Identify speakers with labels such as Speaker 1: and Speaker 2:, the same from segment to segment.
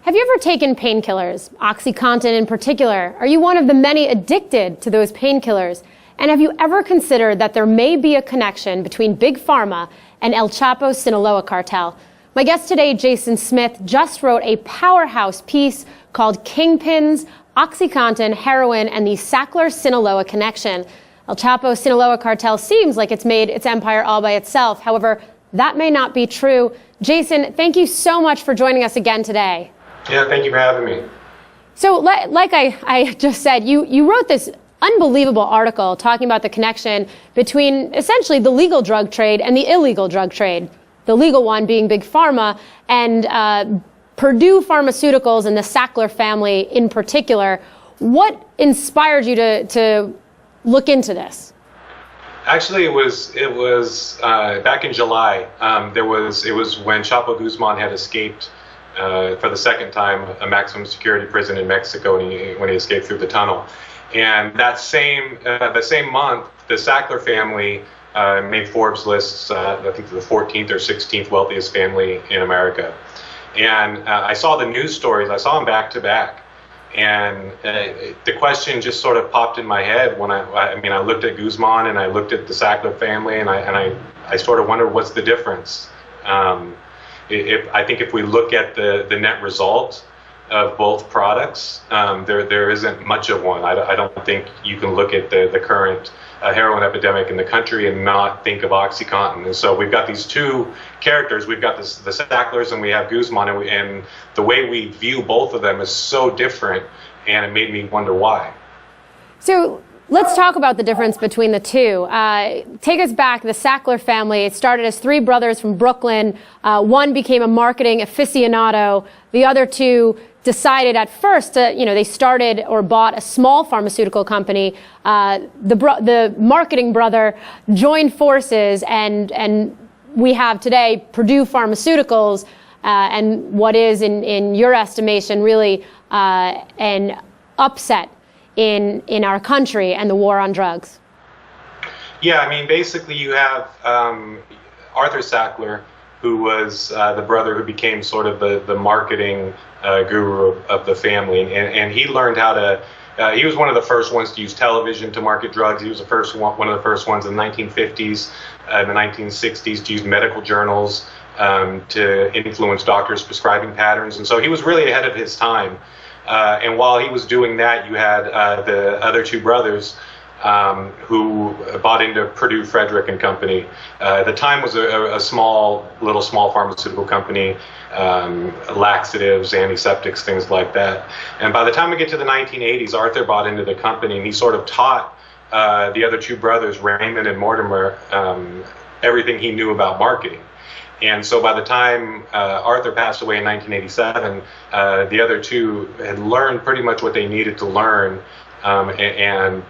Speaker 1: Have you ever taken painkillers, Oxycontin in particular? Are you one of the many addicted to those painkillers? And have you ever considered that there may be a connection between Big Pharma and El Chapo Sinaloa cartel? My guest today, Jason Smith, just wrote a powerhouse piece called Kingpins, Oxycontin, Heroin, and the Sackler-Sinaloa connection. El Chapo Sinaloa cartel seems like it's made its empire all by itself. However, that may not be true. Jason, thank you so much for joining us again today.
Speaker 2: Yeah, thank you for having me.
Speaker 1: So like I just said, you wrote this unbelievable article talking about the connection between essentially the legal drug trade and the illegal drug trade. The legal one being Big Pharma and Purdue Pharmaceuticals and the Sackler family in particular. What inspired you to look into this?
Speaker 2: Actually, it was back in July. It was when Chapo Guzman had escaped for the second time a maximum security prison in Mexico when he escaped through the tunnel. And that the same month, the Sackler family made Forbes lists, I think the 14th or 16th wealthiest family in America. And I saw the news stories, I saw them back to back. And the question just sort of popped in my head when I looked at Guzman and I looked at the Sackler family and I sort of wondered what's the difference. I think if we look at the net result of both products, there isn't much of one. I don't think you can look at the current heroin epidemic in the country and not think of Oxycontin. And so we've got these two characters. We've got the Sacklers and we have Guzman, and the way we view both of them is so different, and it made me wonder why.
Speaker 1: So let's talk about the difference between the two. Take us back. The Sackler family, it started as three brothers from Brooklyn. One became a marketing aficionado. The other two decided at first they started or bought a small pharmaceutical company. The marketing brother joined forces, and we have today Purdue Pharmaceuticals, and what is, in your estimation, really an upset in our country and the war on drugs.
Speaker 2: Yeah, I mean, basically you have Arthur Sackler, who was the brother who became sort of the marketing guru of the family, and he learned how to. He was one of the first ones to use television to market drugs. He was one of the first ones in the 1950s and the 1960s to use medical journals to influence doctors' prescribing patterns, and so he was really ahead of his time. And while he was doing that, you had the other two brothers who bought into Purdue Frederick and Company. At the time was a small pharmaceutical company, laxatives, antiseptics, things like that. And by the time we get to the 1980s, Arthur bought into the company, and he sort of taught the other two brothers, Raymond and Mortimer, everything he knew about marketing. And so by the time Arthur passed away in 1987, the other two had learned pretty much what they needed to learn, and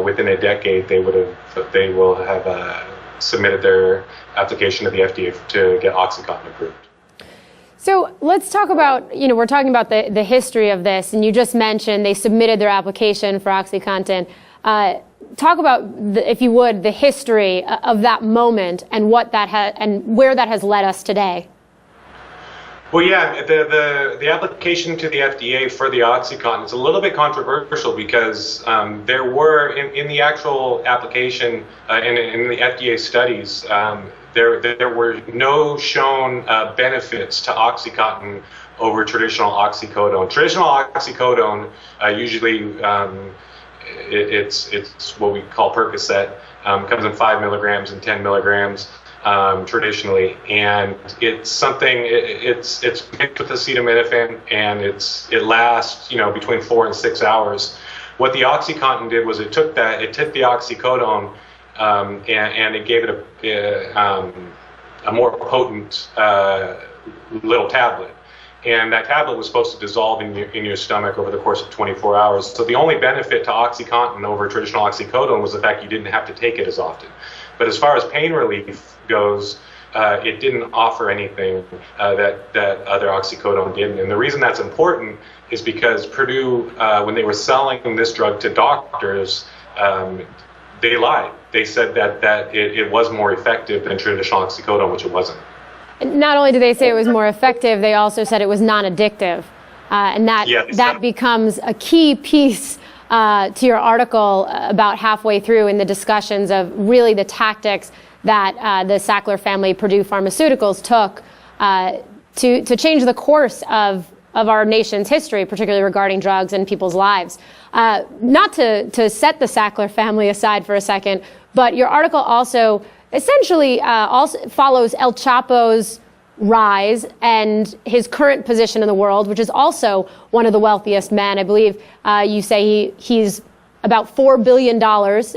Speaker 2: within a decade they will have submitted their application to the FDA to get Oxycontin approved.
Speaker 1: So let's talk about, we're talking about the history of this, and you just mentioned they submitted their application for Oxycontin. Talk about, if you would, the history of that moment and what that and where that has led us today.
Speaker 2: Well, yeah, the application to the FDA for the Oxycontin is a little bit controversial because there were in the actual application in the FDA studies there were no shown benefits to Oxycontin over traditional oxycodone. Traditional oxycodone usually it's what we call Percocet. Comes in 5 milligrams and 10 milligrams traditionally, and it's something. It's mixed with acetaminophen, and it lasts between 4 and 6 hours. What the Oxycontin did was it took the oxycodone and it gave it a more potent little tablet. And that tablet was supposed to dissolve in your stomach over the course of 24 hours. So the only benefit to Oxycontin over traditional oxycodone was the fact you didn't have to take it as often. But as far as pain relief goes, it didn't offer anything that other oxycodone didn't. And the reason that's important is because Purdue, when they were selling this drug to doctors, they lied. They said that it was more effective than traditional oxycodone, which it wasn't.
Speaker 1: Not only did they say it was more effective, they also said it was non-addictive. And that becomes a key piece to your article about halfway through in the discussions of really the tactics that the Sackler family, Purdue Pharmaceuticals, took to change the course of our nation's history, particularly regarding drugs and people's lives. Not to set the Sackler family aside for a second, but your article also essentially also follows El Chapo's rise and his current position in the world, which is also one of the wealthiest men. I believe you say he's about $4 billion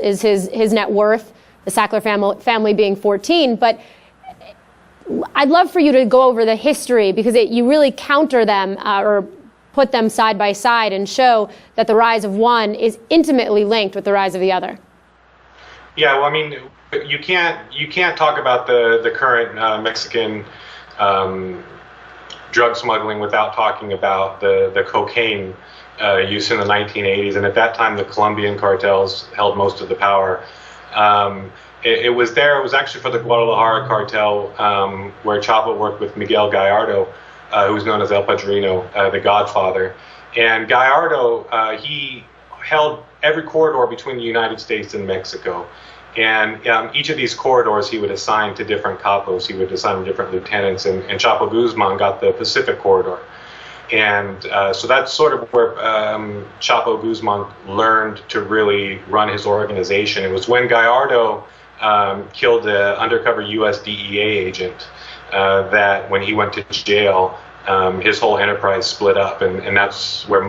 Speaker 1: is his net worth, the Sackler family being 14. But I'd love for you to go over the history, because you really counter them or put them side by side and show that the rise of one is intimately linked with the rise of the other.
Speaker 2: Yeah, well, I mean, you can't talk about the current Mexican drug smuggling without talking about the cocaine use in the 1980s, and at that time the Colombian cartels held most of the power. It was actually for the Guadalajara cartel, where Chapo worked with Miguel Gallardo, who was known as El Padrino, the Godfather. And Gallardo, he held every corridor between the United States and Mexico. And each of these corridors he would assign to different capos. He would assign different lieutenants, and Chapo Guzman got the Pacific corridor. And so that's sort of where Chapo Guzman learned to really run his organization. It was when Gallardo killed an undercover US DEA agent that when he went to jail, his whole enterprise split up. And that's where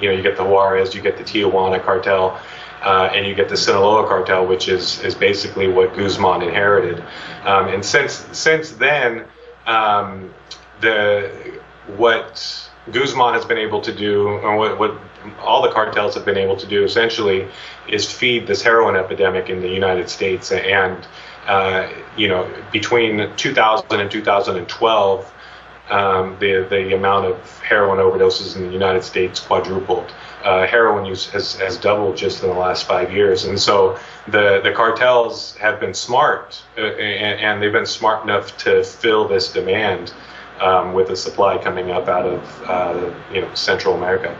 Speaker 2: you get the Juarez, you get the Tijuana cartel, and you get the Sinaloa cartel, which is basically what Guzman inherited. And since then, what Guzman has been able to do, or what all the cartels have been able to do, essentially, is feed this heroin epidemic in the United States. And between 2000 and 2012, the amount of heroin overdoses in the United States quadrupled. Heroin use has doubled just in the last 5 years. And so the cartels have been smart, and they've been smart enough to fill this demand with the supply coming up out of Central America.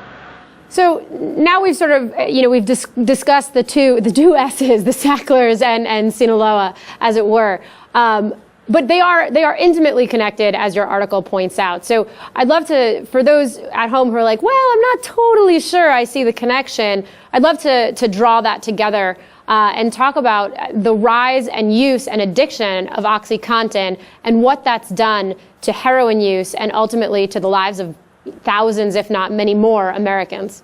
Speaker 1: So now we've sort of, we've discussed the two S's, the Sacklers and Sinaloa, as it were. But they are intimately connected, as your article points out. So I'd love to, for those at home who are like, well, I'm not totally sure I see the connection, I'd love to draw that together and talk about the rise and use and addiction of Oxycontin and what that's done to heroin use and ultimately to the lives of thousands, if not many more, Americans.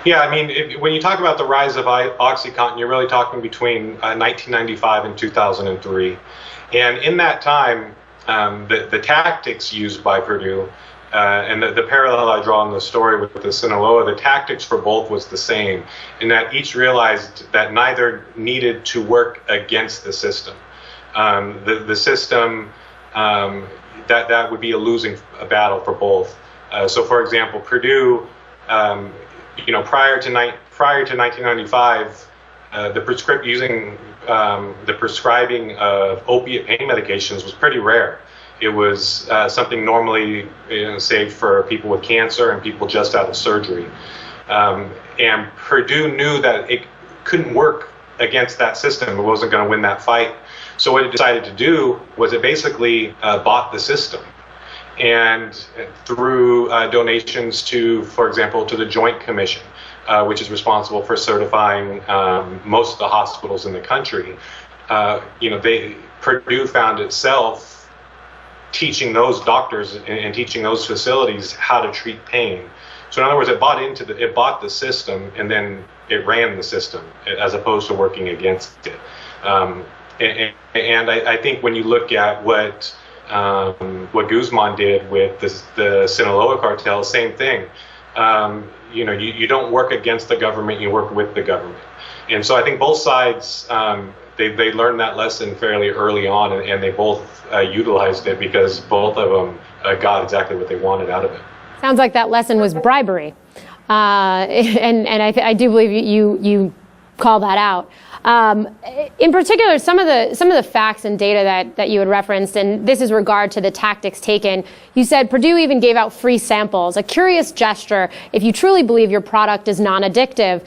Speaker 2: Yeah, I mean, when you talk about the rise of Oxycontin, you're really talking between 1995 and 2003. And in that time, the tactics used by Purdue, and the parallel I draw in the story with the Sinaloa, the tactics for both was the same, in that each realized that neither needed to work against the system. The system, that would be a losing battle for both. So, for example, Purdue, prior to 1995, the prescribing of opiate pain medications was pretty rare. It was something normally saved for people with cancer and people just out of surgery. And Purdue knew that it couldn't work against that system. It wasn't going to win that fight. So what it decided to do was it basically bought the system. And through donations to, for example, to the Joint Commission, which is responsible for certifying most of the hospitals in the country, Purdue found itself teaching those doctors and teaching those facilities how to treat pain. So in other words, it bought the system and then it ran the system as opposed to working against it. And I think when you look at what Guzman did with the Sinaloa cartel, same thing. You don't work against the government, you work with the government. And so I think both sides, they learned that lesson fairly early on, and they both utilized it because both of them got exactly what they wanted out of it.
Speaker 1: Sounds like that lesson was bribery. And I do believe you call that out. In particular, some of the facts and data that you had referenced, and this is regard to the tactics taken. You said Purdue even gave out free samples, a curious gesture if you truly believe your product is non-addictive.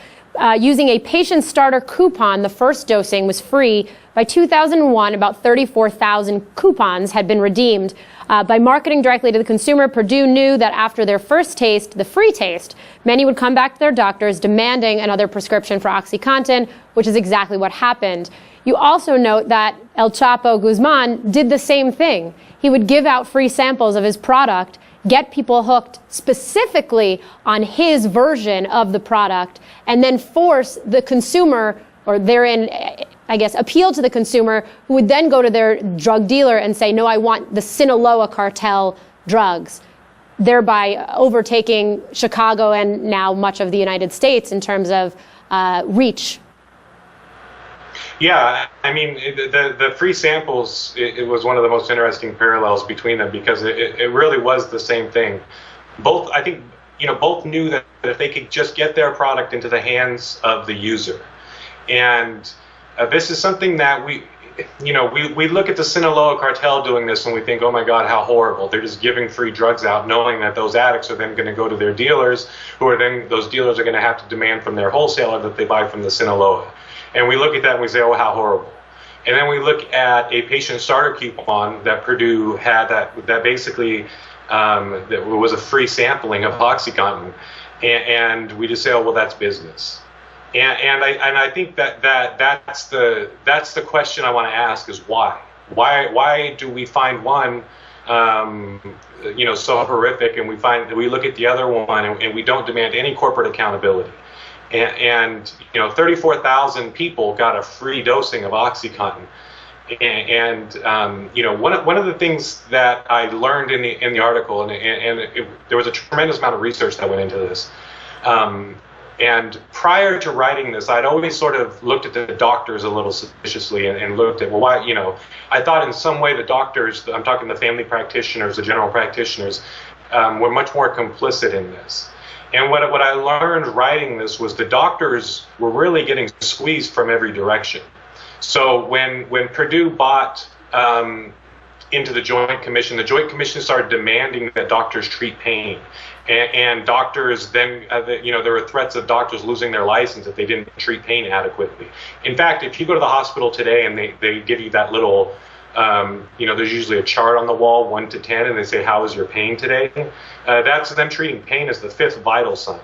Speaker 1: Using a patient starter coupon, the first dosing was free. By 2001, about 34,000 coupons had been redeemed. By marketing directly to the consumer, Purdue knew that after their first taste, the free taste, many would come back to their doctors demanding another prescription for Oxycontin, which is exactly what happened. You also note that El Chapo Guzman did the same thing. He would give out free samples of his product, get people hooked specifically on his version of the product, and then force the consumer, or therein, I guess, appeal to the consumer, who would then go to their drug dealer and say, no, I want the Sinaloa cartel drugs, thereby overtaking Chicago and now much of the United States in terms of reach.
Speaker 2: Yeah, I mean, the free samples, it was one of the most interesting parallels between them, because it really was the same thing. Both, I think, both knew that if they could just get their product into the hands of the user. And this is something that we look at the Sinaloa cartel doing this and we think, oh my God, how horrible. They're just giving free drugs out, knowing that those addicts are then going to go to their dealers, those dealers are going to have to demand from their wholesaler that they buy from the Sinaloa. And we look at that and we say, oh, how horrible. And then we look at a patient starter coupon that Purdue had that basically that was a free sampling of Oxycontin. And we just say, oh, well, that's business. And I think that's the question I want to ask is why? Why do we find one so horrific, and we look at the other one and we don't demand any corporate accountability? And 34,000 people got a free dosing of Oxycontin. And one of the things that I learned in the article, there was a tremendous amount of research that went into this. And prior to writing this, I'd always sort of looked at the doctors a little suspiciously and looked at, well, why, I thought in some way the doctors, I'm talking the family practitioners, the general practitioners, were much more complicit in this. And what I learned writing this was the doctors were really getting squeezed from every direction. So when Purdue bought into the Joint Commission started demanding that doctors treat pain. And doctors then, there were threats of doctors losing their license if they didn't treat pain adequately. In fact, if you go to the hospital today and they give you that little, there's usually a chart on the wall, 1 to 10, and they say, how is your pain today? That's them treating pain as the 5th vital sign.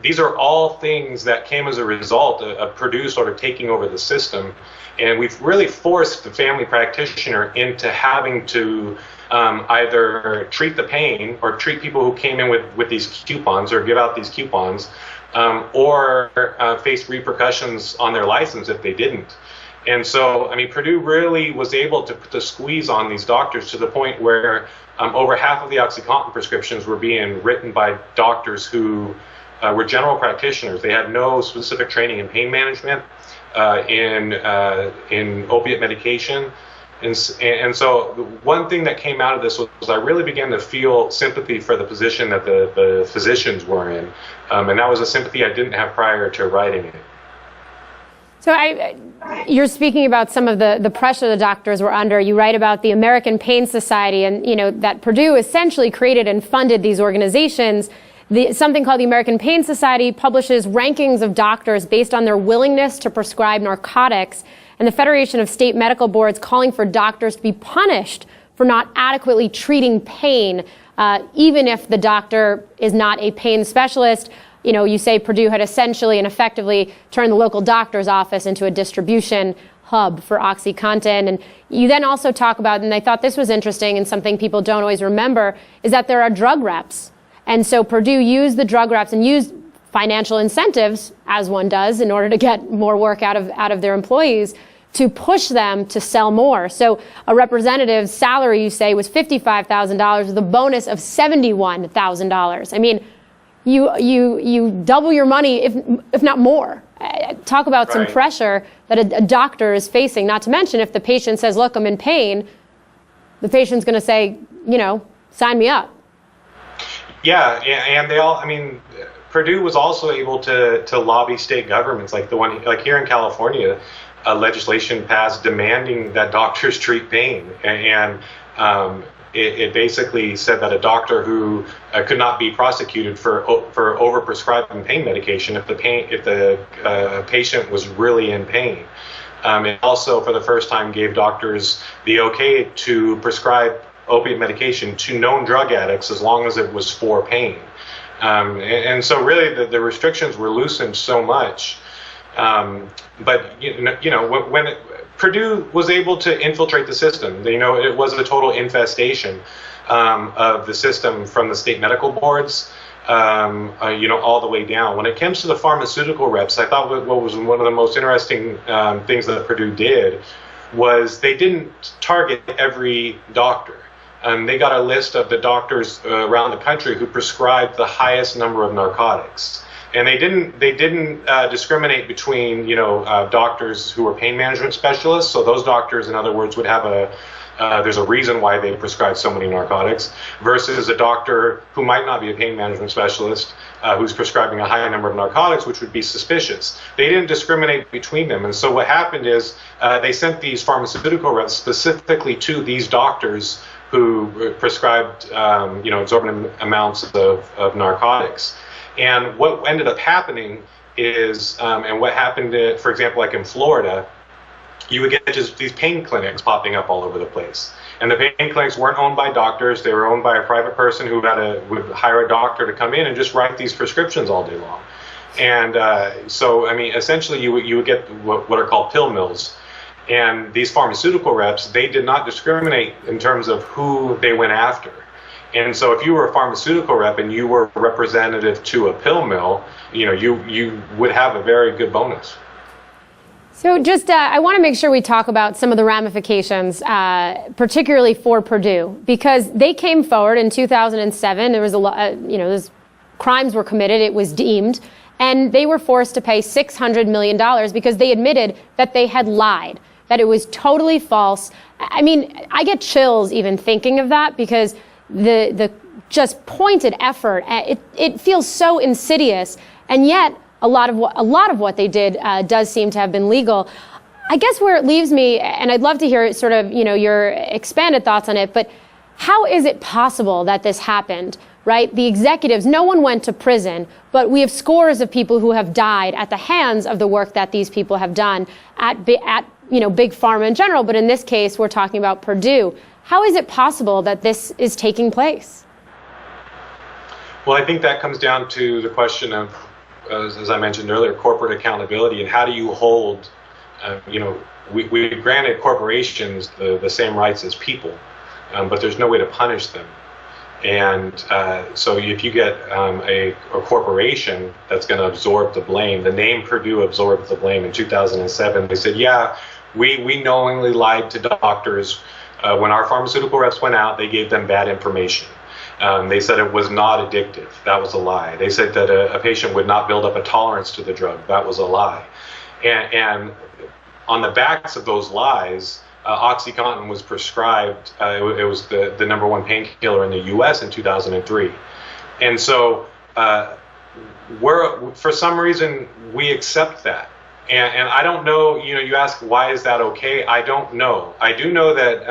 Speaker 2: These are all things that came as a result of Purdue sort of taking over the system. And we've really forced the family practitioner into having to either treat the pain or treat people who came in with these coupons or give out these coupons, or face repercussions on their license if they didn't. And so, I mean, Purdue really was able to put the squeeze on these doctors to the point where over half of the Oxycontin prescriptions were being written by doctors who were general practitioners. They had no specific training in pain management, in opiate medication. And so one thing that came out of this was I really began to feel sympathy for the position that the physicians were in. And that was a sympathy I didn't have prior to writing it.
Speaker 1: So you're speaking about some of the pressure the doctors were under. You write about the American Pain Society and, that Purdue essentially created and funded these organizations. Something called the American Pain Society publishes rankings of doctors based on their willingness to prescribe narcotics, and the Federation of State Medical Boards calling for doctors to be punished for not adequately treating pain, even if the doctor is not a pain specialist. You say Purdue had essentially and effectively turned the local doctor's office into a distribution hub for Oxycontin. And you then also talk about, and I thought this was interesting and something people don't always remember, is that there are drug reps. And so Purdue used the drug reps and used financial incentives, as one does, in order to get more work out of their employees, to push them to sell more. So a representative's salary, you say, was $55,000 with a bonus of $71,000. I mean, you double your money, if not more. Talk about some pressure that a doctor is facing, not to mention if the patient says, look, I'm in pain, the patient's going to say, sign me up.
Speaker 2: Yeah, and they all, Purdue was also able to lobby state governments, like here in California, legislation passed demanding that doctors treat pain, and it basically said that a doctor who could not be prosecuted for overprescribing pain medication if the patient was really in pain. It also, for the first time, gave doctors the okay to prescribe opiate medication to known drug addicts as long as it was for pain. And so really the restrictions were loosened so much. But when Purdue was able to infiltrate the system, it was a total infestation of the system from the state medical boards, all the way down. When it comes to the pharmaceutical reps, I thought what was one of the most interesting things that Purdue did was they didn't target every doctor. They got a list of the doctors around the country who prescribed the highest number of narcotics, and they didn't discriminate between doctors who were pain management specialists. So those doctors, in other words, would have there's a reason why they prescribe so many narcotics, versus a doctor who might not be a pain management specialist who's prescribing a high number of narcotics, which would be suspicious. They didn't discriminate between them, and so what happened is they sent these pharmaceutical reps specifically to these doctors who prescribed exorbitant amounts of narcotics. And what ended up happening is, and what happened, for example, like in Florida, you would get just these pain clinics popping up all over the place. And the pain clinics weren't owned by doctors. They were owned by a private person who would hire a doctor to come in and just write these prescriptions all day long. And so, I mean, essentially you would get what are called pill mills. And these pharmaceutical reps, they did not discriminate in terms of who they went after. And so if you were a pharmaceutical rep and you were representative to a pill mill, you would have a very good bonus.
Speaker 1: So just, I want to make sure we talk about some of the ramifications, particularly for Purdue, because they came forward in 2007. There was those crimes were committed. It was deemed, and they were forced to pay $600 million because they admitted that they had lied, that it was totally false. I mean, I get chills even thinking of that, because the just pointed effort, it feels so insidious, and yet a lot of what they did does seem to have been legal. I guess where it leaves me, and I'd love to hear sort of your expanded thoughts on it, but how is it possible that this happened? Right? The executives, no one went to prison, but we have scores of people who have died at the hands of the work that these people have done at big pharma in general. But in this case, we're talking about Purdue. How is it possible that this is taking place?
Speaker 2: Well, I think that comes down to the question of, as I mentioned earlier, corporate accountability, and how do you hold, we granted corporations the same rights as people, but there's no way to punish them. And so if you get a corporation that's going to absorb the blame, the name Purdue absorbed the blame in 2007. They said, yeah, we knowingly lied to doctors. When our pharmaceutical reps went out, they gave them bad information. They said it was not addictive. That was a lie. They said that a patient would not build up a tolerance to the drug. That was a lie. And on the backs of those lies, Oxycontin was prescribed. It was the #1 painkiller in the U.S. in 2003. And so for some reason, we accept that. And I don't know, you ask, why is that okay? I don't know. I do know that,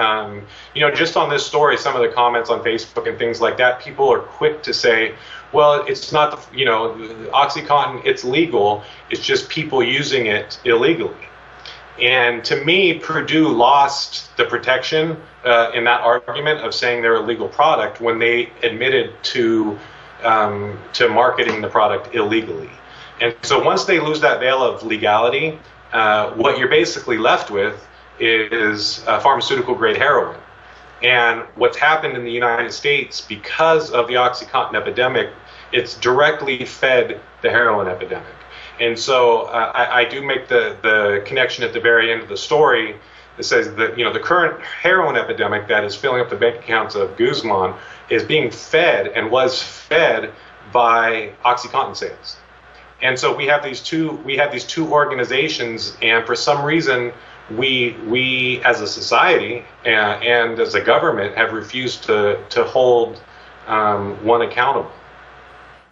Speaker 2: just on this story, some of the comments on Facebook and things like that, people are quick to say, well, it's not, Oxycontin, it's legal. It's just people using it illegally. And to me, Purdue lost the protection in that argument of saying they're a legal product when they admitted to marketing the product illegally. And so once they lose that veil of legality, what you're basically left with is pharmaceutical grade heroin. And what's happened in the United States because of the Oxycontin epidemic, it's directly fed the heroin epidemic. And so I do make the connection at the very end of the story that says that the current heroin epidemic that is filling up the bank accounts of Guzman is being fed and was fed by Oxycontin sales. And so we have these two organizations, and for some reason we as a society and as a government have refused to hold one accountable.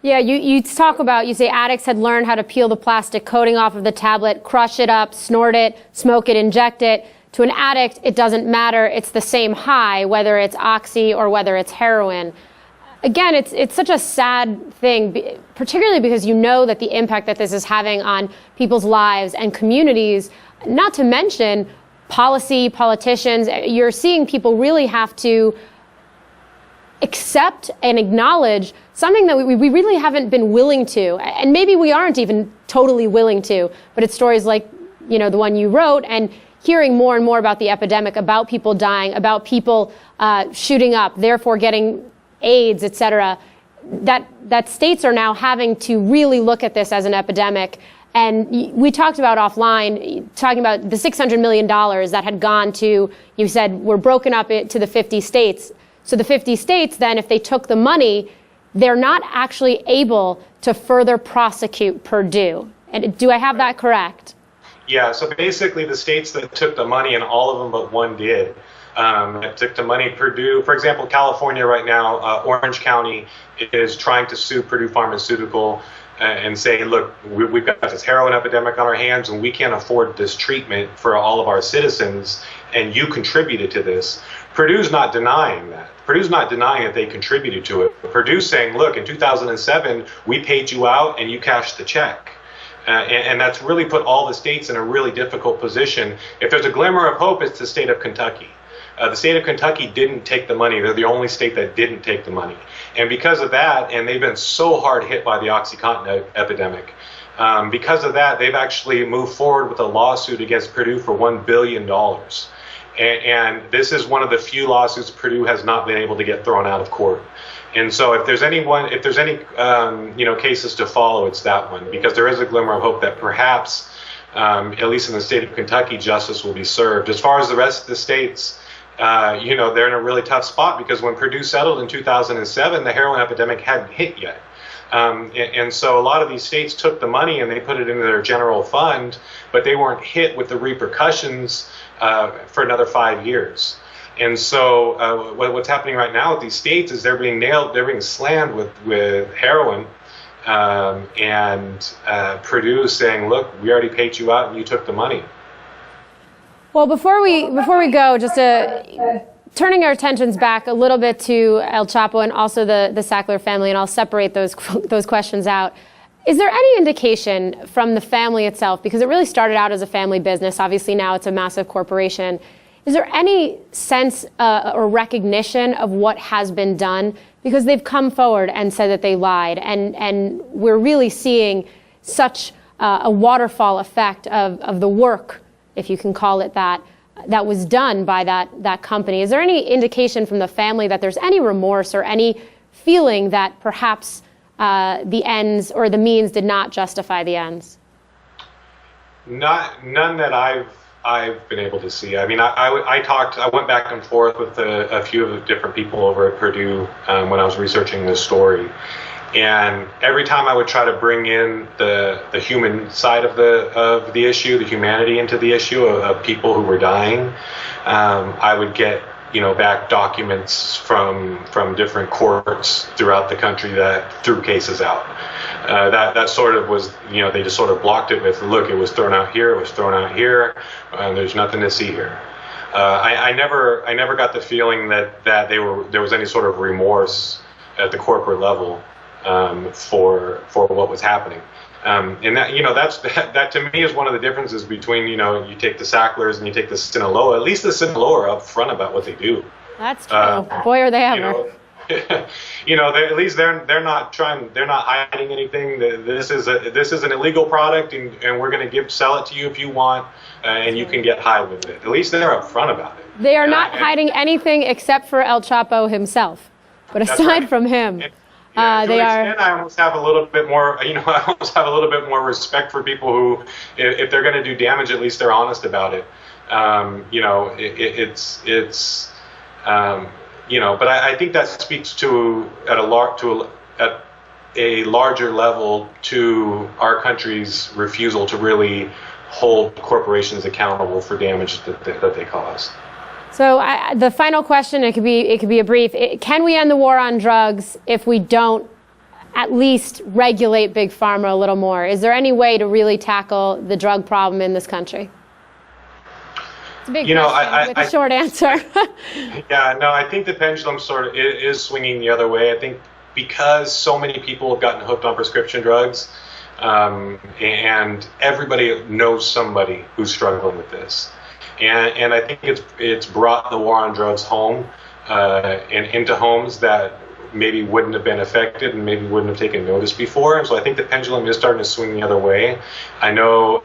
Speaker 1: Yeah, you talk about, you say addicts had learned how to peel the plastic coating off of the tablet, crush it up, snort it, smoke it, inject it. To an addict, it doesn't matter. It's the same high, whether it's oxy or whether it's heroin. Again, it's such a sad thing, particularly because you know that the impact that this is having on people's lives and communities, not to mention policy, politicians. You're seeing people really have to accept and acknowledge something that we really haven't been willing to. And maybe we aren't even totally willing to, but it's stories like, the one you wrote, and hearing more and more about the epidemic, about people dying, about people shooting up, therefore getting AIDS, et cetera, that states are now having to really look at this as an epidemic. And we talked about offline, talking about the $600 million that had gone to, you said, were broken up to the 50 states. So the 50 states, then, if they took the money, they're not actually able to further prosecute Purdue. And do I have that correct?
Speaker 2: Yeah, so basically the states that took the money, and all of them but one did, took the money. Purdue, for example, California right now, Orange County is trying to sue Purdue Pharmaceutical and say, look, we've got this heroin epidemic on our hands and we can't afford this treatment for all of our citizens, and you contributed to this. Purdue's not denying that. Purdue's not denying that they contributed to it. Purdue's saying, look, in 2007, we paid you out and you cashed the check. And that's really put all the states in a really difficult position. If there's a glimmer of hope, it's the state of Kentucky. The state of Kentucky didn't take the money. They're the only state that didn't take the money. And because of that, and they've been so hard hit by the Oxycontin epidemic, because of that, they've actually moved forward with a lawsuit against Purdue for $1 billion. And this is one of the few lawsuits Purdue has not been able to get thrown out of court. And so if there's any cases to follow, it's that one, because there is a glimmer of hope that perhaps, at least in the state of Kentucky, justice will be served. As far as the rest of the states, they're in a really tough spot, because when Purdue settled in 2007, the heroin epidemic hadn't hit yet. And so a lot of these states took the money and they put it into their general fund, but they weren't hit with the repercussions for another 5 years. And so what's happening right now with these states is they're being slammed with heroin, and Purdue is saying, look, we already paid you out and you took the money.
Speaker 1: Well, before we go, just turning our attentions back a little bit to El Chapo and also the Sackler family, and I'll separate those questions out. Is there any indication from the family itself, because it really started out as a family business, obviously now it's a massive corporation, is there any sense or recognition of what has been done? Because they've come forward and said that they lied, and we're really seeing such a waterfall effect of the work, if you can call it that, that was done by that company. Is there any indication from the family that there's any remorse or any feeling that perhaps the ends or the means did not justify the ends?
Speaker 2: None that I've been able to see. I mean, I went back and forth with a few of the different people over at Purdue when I was researching this story. And every time I would try to bring in the human side of the issue, the humanity into the issue of people who were dying, I would get back documents from different courts throughout the country that threw cases out. That sort of was, they just sort of blocked it with, look, it was thrown out here, it was thrown out here, there's nothing to see here. I never got the feeling that there was any sort of remorse at the corporate level for what was happening. And that to me is one of the differences between, you take the Sacklers and you take the Sinaloa. At least the Sinaloa are upfront about what they do.
Speaker 1: That's true. Boy, are they ever.
Speaker 2: At least they're not hiding anything. This is an illegal product, and we're going to sell it to you if you want, and you can get high with it. At least they're upfront about it.
Speaker 1: They are not hiding anything except for El Chapo himself. But aside from him. They are. I almost have a little bit more. I almost have a little bit more respect for people who, if they're going to do damage, at least they're honest about it. But I think that speaks to at a larger level to our country's refusal to really hold corporations accountable for damage that they cause. So the final question, it could be a brief. Can we end the war on drugs if we don't at least regulate Big Pharma a little more? Is there any way to really tackle the drug problem in this country? It's a big question with a short answer.
Speaker 2: Yeah, no, I think the pendulum sort of is swinging the other way. I think because so many people have gotten hooked on prescription drugs, and everybody knows somebody who's struggling with this. And I think it's brought the war on drugs home and into homes that maybe wouldn't have been affected and maybe wouldn't have taken notice before. So I think the pendulum is starting to swing the other way. I know,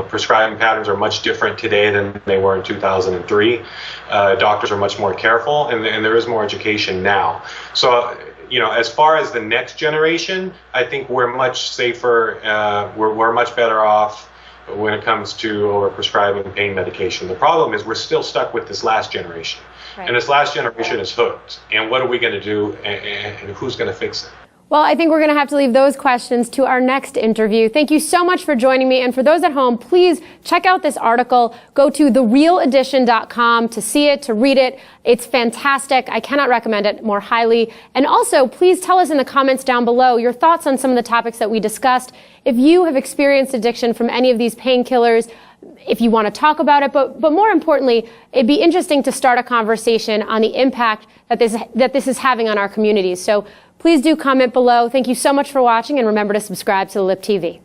Speaker 2: prescribing patterns are much different today than they were in 2003. Doctors are much more careful, and there is more education now. So, as far as the next generation, I think we're much safer. We're much better off when it comes to overprescribing pain medication. The problem is we're still stuck with this last generation. Right. And this last generation is hooked. And what are we going to do, and who's going to fix it?
Speaker 1: Well, I think we're going to have to leave those questions to our next interview. Thank you so much for joining me. And for those at home, please check out this article. Go to therealedition.com to see it, to read it. It's fantastic. I cannot recommend it more highly. And also, please tell us in the comments down below your thoughts on some of the topics that we discussed. If you have experienced addiction from any of these painkillers, if you want to talk about it, but more importantly, it'd be interesting to start a conversation on the impact that this is having on our communities. So please do comment below. Thank you so much for watching, and remember to subscribe to the Lip TV.